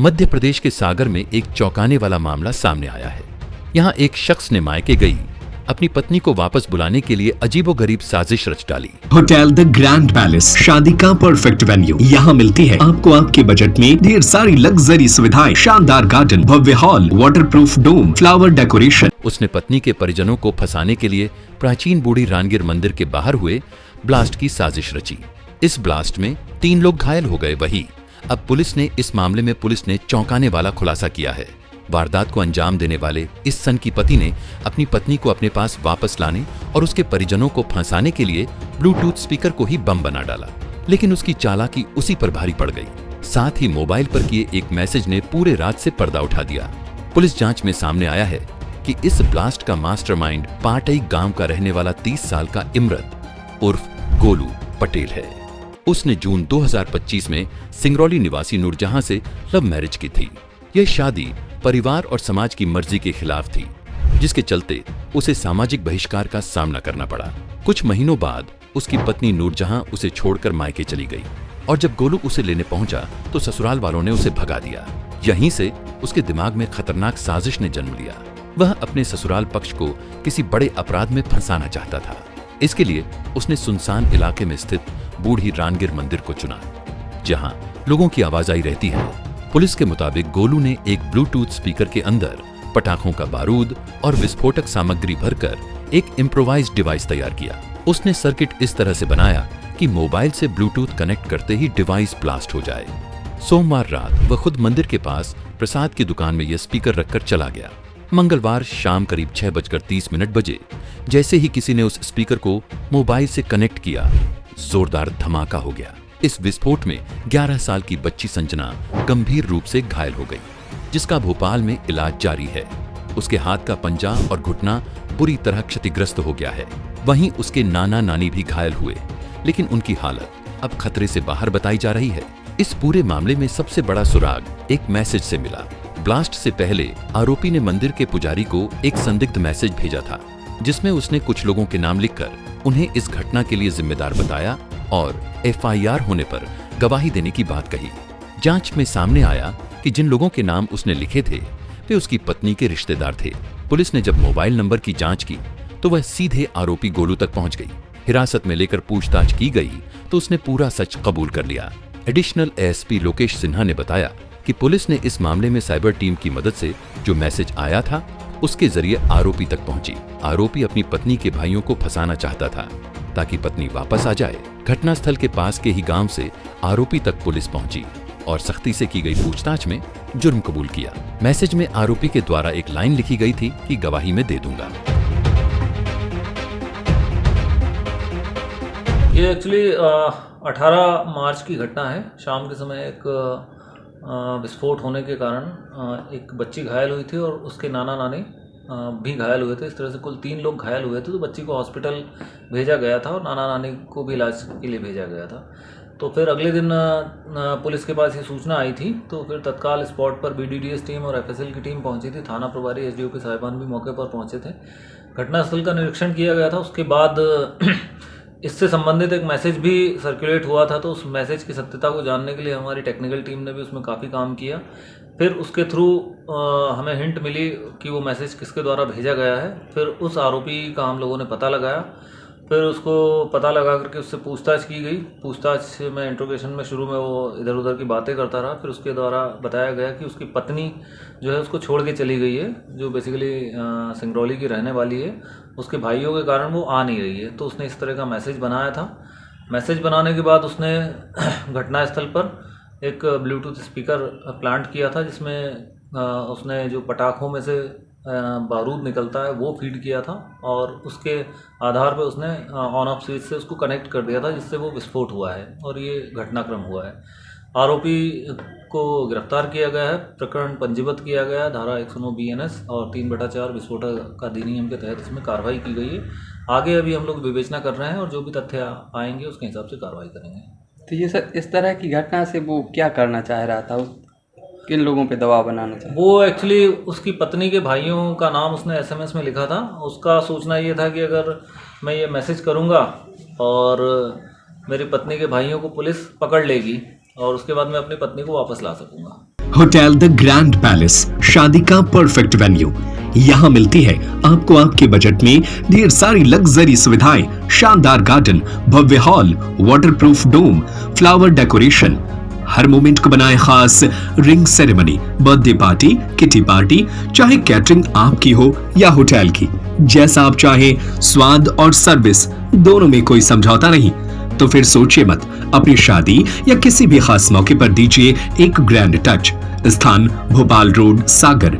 मध्य प्रदेश के सागर में एक चौंकाने वाला मामला सामने आया है। यहाँ एक शख्स ने मायके गई अपनी पत्नी को वापस बुलाने के लिए अजीबोगरीब साजिश रच डाली। होटल द ग्रैंड पैलेस, शादी का परफेक्ट वेन्यू। यहाँ मिलती है आपको आपके बजट में ढेर सारी लग्जरी सुविधाएं, शानदार गार्डन, भव्य हॉल, वाटरप्रूफ डोम, फ्लावर डेकोरेशन। उसने पत्नी के परिजनों को फंसाने के लिए प्राचीन बूढ़ी रानगिर मंदिर के बाहर हुए ब्लास्ट की साजिश रची। इस ब्लास्ट में 3 लोग घायल हो गए। वही अब इस मामले में पुलिस ने चौंकाने वाला खुलासा किया है। वारदात को अंजाम देने वाले इस सन की पति ने अपनी पत्नी को अपने पास वापस लाने और उसके परिजनों को फंसाने के लिए ब्लूटूथ स्पीकर को ही बम बना डाला, लेकिन उसकी चालाकी उसी पर भारी पड़ गई। साथ ही मोबाइल पर किए एक मैसेज ने पूरे रात से पर्दा उठा दिया। पुलिस जांच में सामने आया है कि इस ब्लास्ट का मास्टरमाइंड पाटई गांव का रहने वाला 30 साल का इमरत उर्फ गोलू पटेल है। उसने जून 2025 में सिंगरौली निवासी नूरजहां से लव मैरिज की थी। यह शादी परिवार और समाज की मर्जी के खिलाफ थी, जिसके चलते उसे सामाजिक बहिष्कार का सामना करना पड़ा। कुछ महीनों बाद उसकी पत्नी नूरजहां उसे छोड़कर मायके चली गई और जब गोलू उसे लेने पहुंचा तो ससुराल वालों ने उसे भगा दिया। यहीं से उसके दिमाग में खतरनाक साजिश ने जन्म लिया। वह अपने ससुराल पक्ष को किसी बड़े अपराध में फंसाना चाहता था। इसके लिए उसने सुनसान इलाके में स्थित बूढ़ी रानगिर मंदिर को चुना, जहां लोगों की आवाजाही रहती है। पुलिस के मुताबिक गोलू ने एक ब्लूटूथ स्पीकर के अंदर पटाखों का बारूद और विस्फोटक सामग्री भरकर एक इम्प्रोवाइज्ड डिवाइस तैयार किया। उसने सर्किट इस तरह से बनाया कि मोबाइल से ब्लूटूथ कनेक्ट करते ही डिवाइस ब्लास्ट हो जाए। सोमवार रात वह खुद मंदिर के पास प्रसाद की दुकान में यह स्पीकर रखकर चला गया। मंगलवार शाम करीब 6:30 बजे जैसे ही किसी ने उस स्पीकर को मोबाइल से कनेक्ट किया, जोरदार धमाका हो गया। इस विस्फोट में 11 साल की बच्ची संजना गंभीर रूप से घायल हो गई, जिसका भोपाल में इलाज जारी है। उसके हाथ का पंजा और घुटना बुरी तरह क्षतिग्रस्त हो गया है। वहीं उसके नाना नानी भी घायल हुए, लेकिन उनकी हालत अब खतरे से बाहर बताई जा रही है। इस पूरे मामले में सबसे बड़ा सुराग एक मैसेज से मिला। ब्लास्ट से पहले आरोपी ने मंदिर के पुजारी को एक संदिग्ध मैसेज भेजा था, जिसमें उसने कुछ लोगों के नाम लिखकर उन्हें इस घटना के लिए जिम्मेदार बताया और FIR होने पर गवाही देने की बात कही। जांच में सामने आया कि जिन लोगों के नाम उसने लिखे थे वे उसकी पत्नी के रिश्तेदार थे। पुलिस ने जब मोबाइल नंबर की जांच की तो वह सीधे आरोपी गोलू तक पहुंच गई। हिरासत में लेकर पूछताछ की गई तो उसने पूरा सच कबूल कर लिया। एडिशनल ASP लोकेश सिन्हा ने बताया कि पुलिस ने इस मामले में साइबर टीम की मदद से जो मैसेज आया था उसके जरिए आरोपी तक पहुंची। आरोपी अपनी पत्नी के भाइयों को फंसाना चाहता था ताकि पत्नी वापस आ जाए। घटनास्थल के पास के ही गांव से आरोपी तक पुलिस पहुंची और सख्ती से की गई पूछताछ में जुर्म कबूल किया। मैसेज में आरोपी के द्वारा एक लाइन लिखी गई थी कि गवाही में दे दूंगा। ये एक्चुअली 18 मार्च की घटना है। शाम के समय एक विस्फोट होने के कारण एक बच्ची घायल हुई थी और उसके नाना नानी भी घायल हुए थे। इस तरह से कुल 3 लोग घायल हुए थे। तो बच्ची को हॉस्पिटल भेजा गया था और नाना नानी को भी इलाज के लिए भेजा गया था। तो फिर अगले दिन पुलिस के पास ये सूचना आई थी, तो फिर तत्काल स्पॉट पर BDDS टीम और FSL की टीम पहुंची थी। थाना प्रभारी SDO साहिबान भी मौके पर पहुंचे थे। घटनास्थल का निरीक्षण किया गया था। उसके बाद इससे संबंधित एक मैसेज भी सर्कुलेट हुआ था, तो उस मैसेज की सत्यता को जानने के लिए हमारी टेक्निकल टीम ने भी उसमें काफ़ी काम किया। फिर उसके थ्रू हमें हिंट मिली कि वो मैसेज किसके द्वारा भेजा गया है। फिर उस आरोपी का हम लोगों ने पता लगाया। फिर उसको पता लगा करके उससे पूछताछ की गई। पूछताछ में इंट्रोगेशन में शुरू में वो इधर उधर की बातें करता रहा। फिर उसके द्वारा बताया गया कि उसकी पत्नी जो है उसको छोड़ के चली गई है, जो बेसिकली सिंगरौली की रहने वाली है। उसके भाइयों के कारण वो आ नहीं रही है। तो उसने इस तरह का मैसेज बनाया था। मैसेज बनाने के बाद उसने घटनास्थल पर एक ब्लूटूथ स्पीकर प्लांट किया था, जिसमें उसने जो पटाखों में से बारूद निकलता है वो फीड किया था और उसके आधार पर उसने ऑन ऑफ स्विच से उसको कनेक्ट कर दिया था, जिससे वो विस्फोट हुआ है और ये घटनाक्रम हुआ है। आरोपी को गिरफ्तार किया गया है। प्रकरण पंजीबद्ध किया गया है धारा 109 BNS और 3/4 विस्फोटक अधिनियम के तहत इसमें कार्रवाई की गई है। आगे अभी हम लोग विवेचना कर रहे हैं और जो भी तथ्य आएंगे उसके हिसाब से कार्रवाई करेंगे। तो ये सर इस तरह की घटना से वो क्या करना चाह रहा था, किन लोगों पे दबाव बनाना चाह? वो एक्चुअली उसकी पत्नी के भाइयों का नाम उसने SMS में लिखा था। उसका सोचना ये था कि अगर मैं ये मैसेज करूँगा और मेरी पत्नी के भाइयों को पुलिस पकड़ लेगी और उसके बाद मैं अपनी पत्नी को वापस ला सकूँगा। होटल द ग्रैंड पैलेस, शादी का परफेक्ट वेन्यू। यहाँ मिलती है आपको आपके बजट में ढेर सारी लग्जरी सुविधाएं, शानदार गार्डन, भव्य हॉल, वाटरप्रूफ डोम, फ्लावर डेकोरेशन। हर मोमेंट को बनाए खास ring ceremony, birthday party, kitty party, चाहे कैटरिंग आपकी हो या होटल की, जैसा आप चाहे, स्वाद और सर्विस दोनों में कोई समझौता नहीं। तो फिर सोचिए मत, अपनी शादी या किसी भी खास मौके पर दीजिए एक ग्रैंड टच। स्थान भोपाल रोड, सागर।